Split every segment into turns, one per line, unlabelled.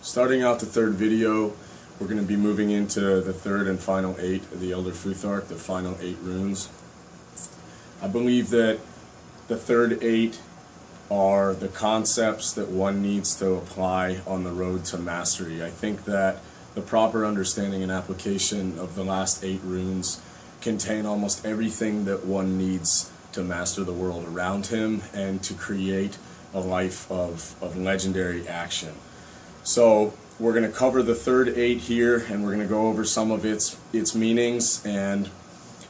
Starting out the third video, we're going to be moving into the third and final 8 of the Elder Futhark, the final 8 runes. I believe that the third 8 are the concepts that one needs to apply on the road to mastery. I think that the proper understanding and application of the last 8 runes contain almost everything that one needs to master the world around him and to create a life of legendary action. So we're going to cover the third 8 here, and we're going to go over some of its meanings and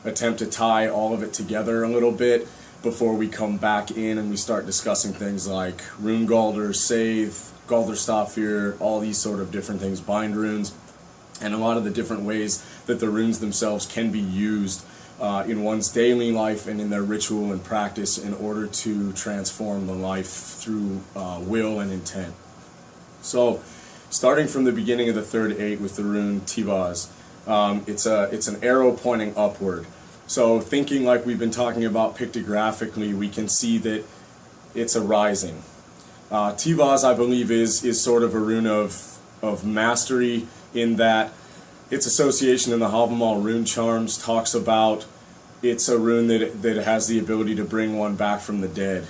attempt to tie all of it together a little bit before we come back in and we start discussing things like Rune Galder, Save, Galderstafir, all these sort of different things, bind runes, and a lot of the different ways that the runes themselves can be used in one's daily life and in their ritual and practice in order to transform the life through will and intent. So, starting from the beginning of the third 8 with the rune Tivaz, it's an arrow pointing upward. So, thinking like we've been talking about pictographically, we can see that it's a rising. Tivaz, I believe, is sort of a rune of mastery, in that its association in the Havamal rune charms talks about it's a rune that has the ability to bring one back from the dead.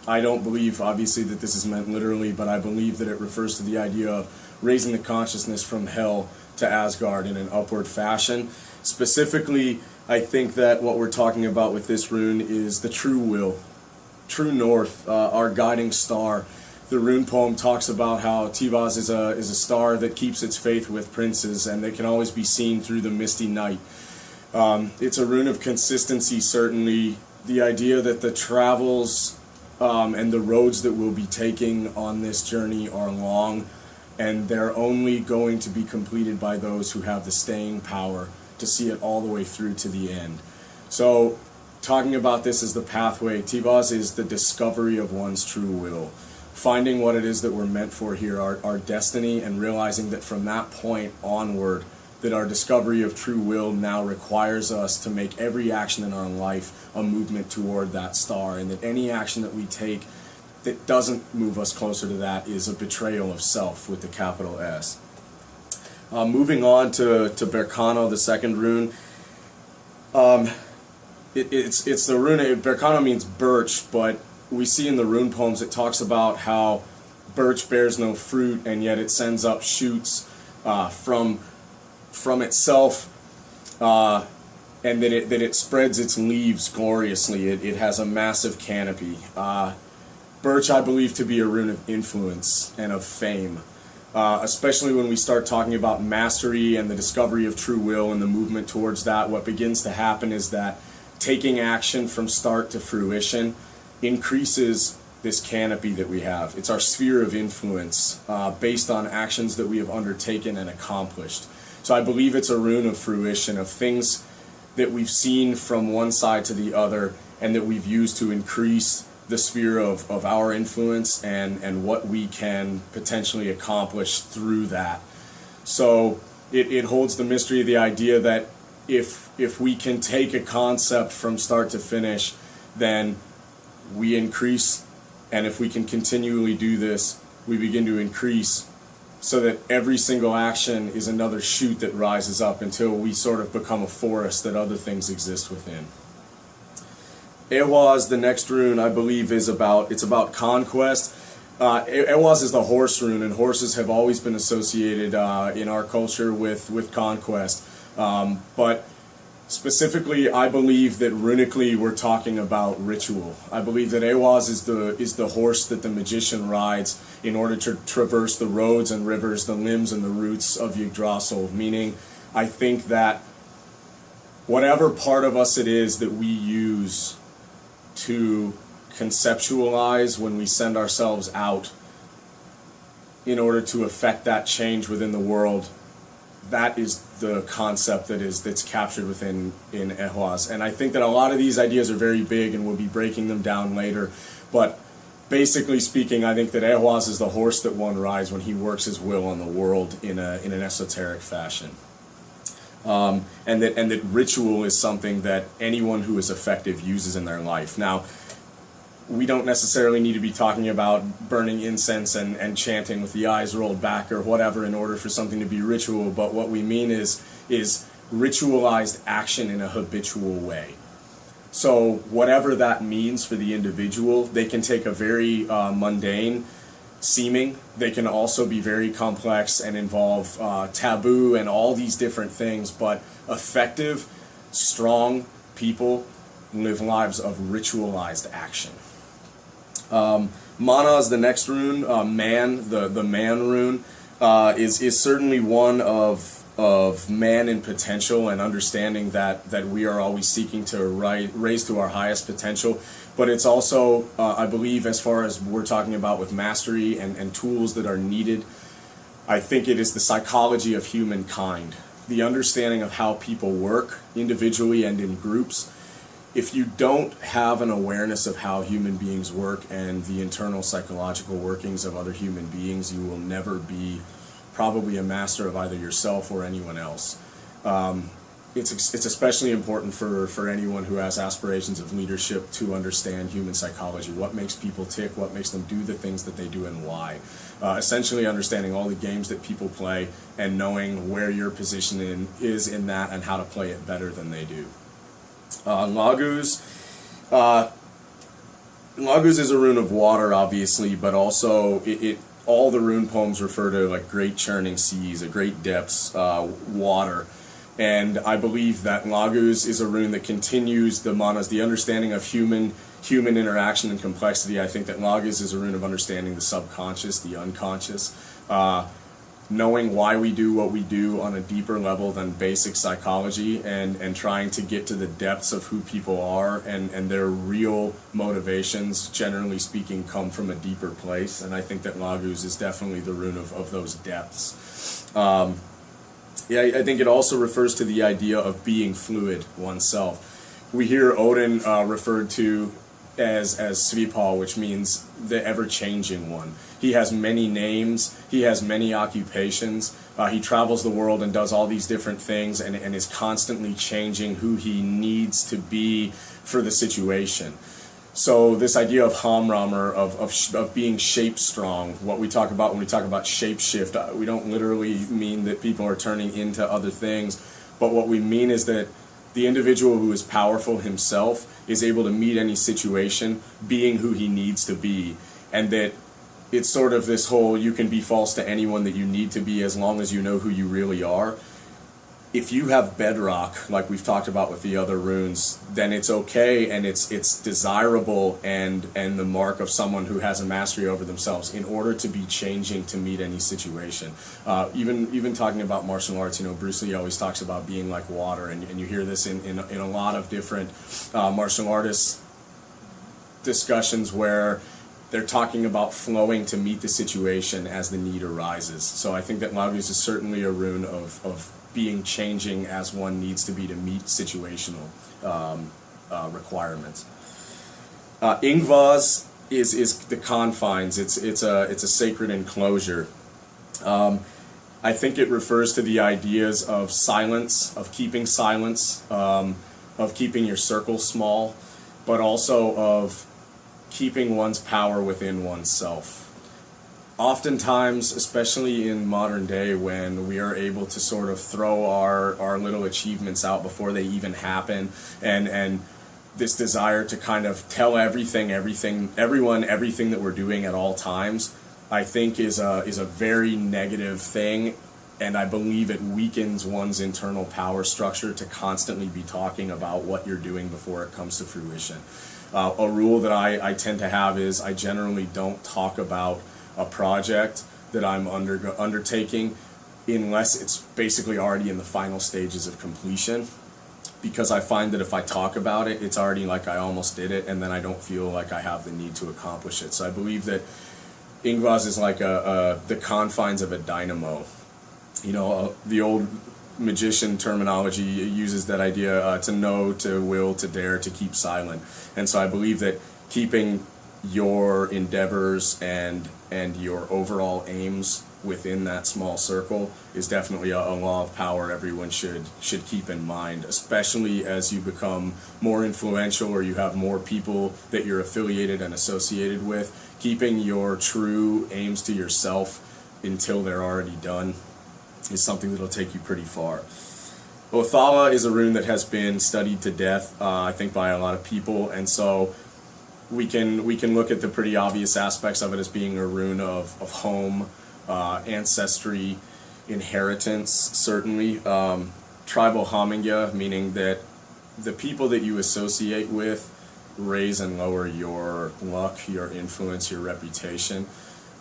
I don't believe, obviously, that this is meant literally, but I believe that it refers to the idea of raising the consciousness from hell to Asgard in an upward fashion. Specifically, I think that what we're talking about with this rune is the true will, true north, our guiding star. The rune poem talks about how Tivaz is a star that keeps its faith with princes and that can always be seen through the misty night. It's a rune of consistency, certainly. The idea that the travels and the roads that we'll be taking on this journey are long, and they're only going to be completed by those who have the staying power to see it all the way through to the end. So, talking about this as the pathway, Tivaz is the discovery of one's true will. Finding what it is that we're meant for here, our destiny, and realizing that from that point onward, that our discovery of true will now requires us to make every action in our life a movement toward that star, and that any action that we take that doesn't move us closer to that is a betrayal of self with the capital S. Moving on to Berkano, the second rune. It's the rune, Berkano means birch, but we see in the rune poems it talks about how birch bears no fruit, and yet it sends up shoots from itself, and that it spreads its leaves gloriously. It has a massive canopy. Birch, I believe, to be a rune of influence and of fame, especially when we start talking about mastery and the discovery of true will and the movement towards that. What begins to happen is that taking action from start to fruition increases this canopy that we have. It's our sphere of influence based on actions that we have undertaken and accomplished. So I believe it's a rune of fruition, of things that we've seen from one side to the other and that we've used to increase the sphere of our influence and what we can potentially accomplish through that. So it holds the mystery of the idea that if we can take a concept from start to finish, then we increase, and if we can continually do this, we begin to increase, so that every single action is another shoot that rises up until we sort of become a forest that other things exist within. Ewaz, the next rune, I believe, it's about conquest. Ewaz is the horse rune, and horses have always been associated in our culture with conquest. But specifically, I believe that runically we're talking about ritual. I believe that Ewaz is the horse that the magician rides in order to traverse the roads and rivers, the limbs and the roots of Yggdrasil. Meaning, I think that whatever part of us it is that we use to conceptualize when we send ourselves out in order to affect that change within the world, that is the concept that's captured within Ewaz. And I think that a lot of these ideas are very big, and we'll be breaking them down later. But basically speaking, I think that Ewaz is the horse that one rides when he works his will on the world in an esoteric fashion. And that ritual is something that anyone who is effective uses in their life. Now, we don't necessarily need to be talking about burning incense and chanting with the eyes rolled back or whatever in order for something to be ritual, but what we mean is ritualized action in a habitual way. So whatever that means for the individual, they can take a very mundane seeming, they can also be very complex and involve taboo and all these different things, but effective, strong people live lives of ritualized action. Mana is the next rune. Man, the man rune, is certainly one of man in potential and understanding that we are always seeking to raise to our highest potential. But it's also, I believe, as far as we're talking about with mastery and tools that are needed, I think it is the psychology of humankind, the understanding of how people work individually and in groups. If you don't have an awareness of how human beings work and the internal psychological workings of other human beings, you will never be probably a master of either yourself or anyone else. It's especially important for anyone who has aspirations of leadership to understand human psychology, what makes people tick, what makes them do the things that they do, and why. Essentially understanding all the games that people play and knowing where your position is in that and how to play it better than they do. Laguz. Laguz is a rune of water, obviously, but also all the rune poems refer to like great churning seas, great depths, water. And I believe that Laguz is a rune that continues the manas, the understanding of human interaction and complexity. I think that Laguz is a rune of understanding the subconscious, the unconscious, knowing why we do what we do on a deeper level than basic psychology, and trying to get to the depths of who people are, and their real motivations, generally speaking, come from a deeper place. And I think that Laguz is definitely the rune of those depths. Yeah, I think it also refers to the idea of being fluid oneself. We hear Odin referred to as Svipal, which means the ever-changing one. He has many names, he has many occupations, he travels the world and does all these different things and is constantly changing who he needs to be for the situation. So this idea of Hamramr, of being shape strong, what we talk about when we talk about shape shift, we don't literally mean that people are turning into other things, but what we mean is that the individual who is powerful himself is able to meet any situation being who he needs to be, and that it's sort of this whole you can be false to anyone that you need to be as long as you know who you really are. If you have bedrock, like we've talked about with the other runes, then it's okay and it's desirable and the mark of someone who has a mastery over themselves in order to be changing to meet any situation. Even talking about martial arts, Bruce Lee always talks about being like water, and you hear this in a lot of different martial artists discussions where they're talking about flowing to meet the situation as the need arises. So I think that Laguz is certainly a rune of being changing as one needs to be to meet situational requirements. Ingvaz is the confines. It's a sacred enclosure. I think it refers to the ideas of silence, of keeping silence, of keeping your circle small, but also of keeping one's power within oneself. Oftentimes, especially in modern day, when we are able to sort of throw our little achievements out before they even happen, and this desire to kind of tell everyone everything that we're doing at all times, I think is a very negative thing, and I believe it weakens one's internal power structure to constantly be talking about what you're doing before it comes to fruition. A rule that I tend to have is I generally don't talk about a project that I'm undertaking unless it's basically already in the final stages of completion, because I find that if I talk about it, it's already like I almost did it, and then I don't feel like I have the need to accomplish it. So I believe that Ingvaz is like the confines of a dynamo. The old magician terminology uses that idea to know, to will, to dare, to keep silent. And so I believe that keeping your endeavors and and your overall aims within that small circle is definitely a law of power everyone should keep in mind, especially as you become more influential or you have more people that you're affiliated and associated with. Keeping your true aims to yourself until they're already done is something that'll take you pretty far. Othala is a rune that has been studied to death, I think, by a lot of people, and so we can look at the pretty obvious aspects of it as being a rune of home, ancestry, inheritance, certainly. Tribal hamingya, meaning that the people that you associate with raise and lower your luck, your influence, your reputation.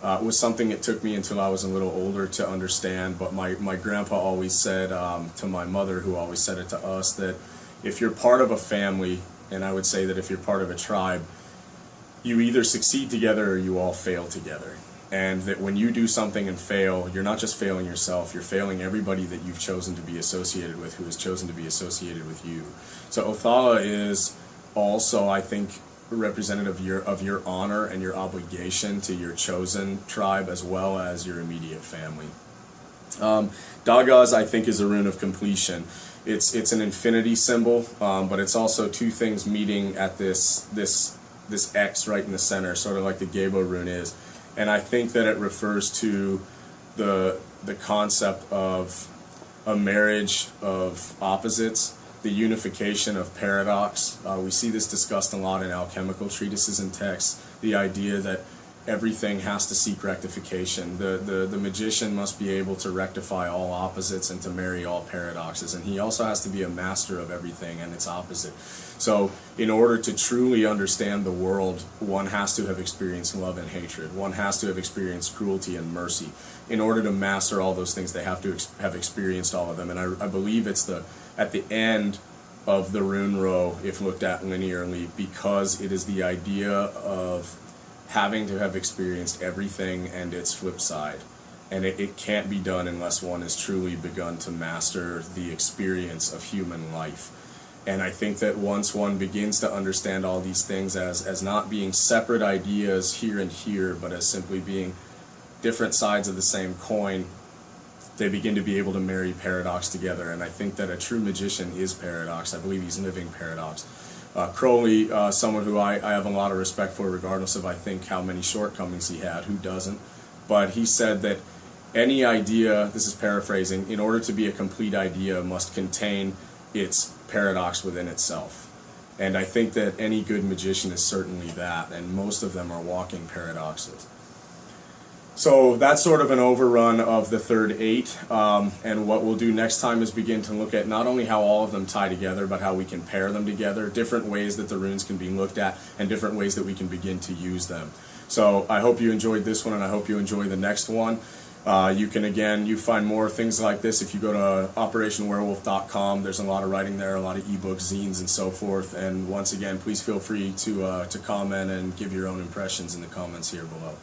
Was something it took me until I was a little older to understand, but my grandpa always said to my mother, who always said it to us, that if you're part of a family, and I would say that if you're part of a tribe, you either succeed together or you all fail together. And that when you do something and fail, you're not just failing yourself, you're failing everybody that you've chosen to be associated with, who has chosen to be associated with you. So Othala is also, I think, representative of your honor and your obligation to your chosen tribe as well as your immediate family. Dagaz, I think, is a rune of completion. It's an infinity symbol, but it's also two things meeting at this X right in the center, sort of like the Gebo rune is. And I think that it refers to the concept of a marriage of opposites, the unification of paradox. We see this discussed a lot in alchemical treatises and texts, the idea that everything has to seek rectification. The magician must be able to rectify all opposites and to marry all paradoxes, and he also has to be a master of everything and its opposite. So in order to truly understand the world, one has to have experienced love and hatred. One has to have experienced cruelty and mercy. In order to master all those things, they have to have experienced all of them. And I believe it's at the end of the rune row, if looked at linearly, because it is the idea of having to have experienced everything and its flip side. And it can't be done unless one has truly begun to master the experience of human life. And I think that once one begins to understand all these things as not being separate ideas here and here, but as simply being different sides of the same coin, they begin to be able to marry paradox together. And I think that a true magician is paradox. I believe he's living paradox. Crowley, someone who I have a lot of respect for, regardless of, I think, how many shortcomings he had. Who doesn't? But he said that any idea, this is paraphrasing, in order to be a complete idea must contain its paradox within itself. And I think that any good magician is certainly that, and most of them are walking paradoxes. So that's sort of an overrun of the third 8, and what we'll do next time is begin to look at not only how all of them tie together, but how we can pair them together, different ways that the runes can be looked at, and different ways that we can begin to use them. So I hope you enjoyed this one, and I hope you enjoy the next one. You find more things like this if you go to operationwerewolf.com. There's a lot of writing there, a lot of ebooks, zines, and so forth. And once again, please feel free to comment and give your own impressions in the comments here below.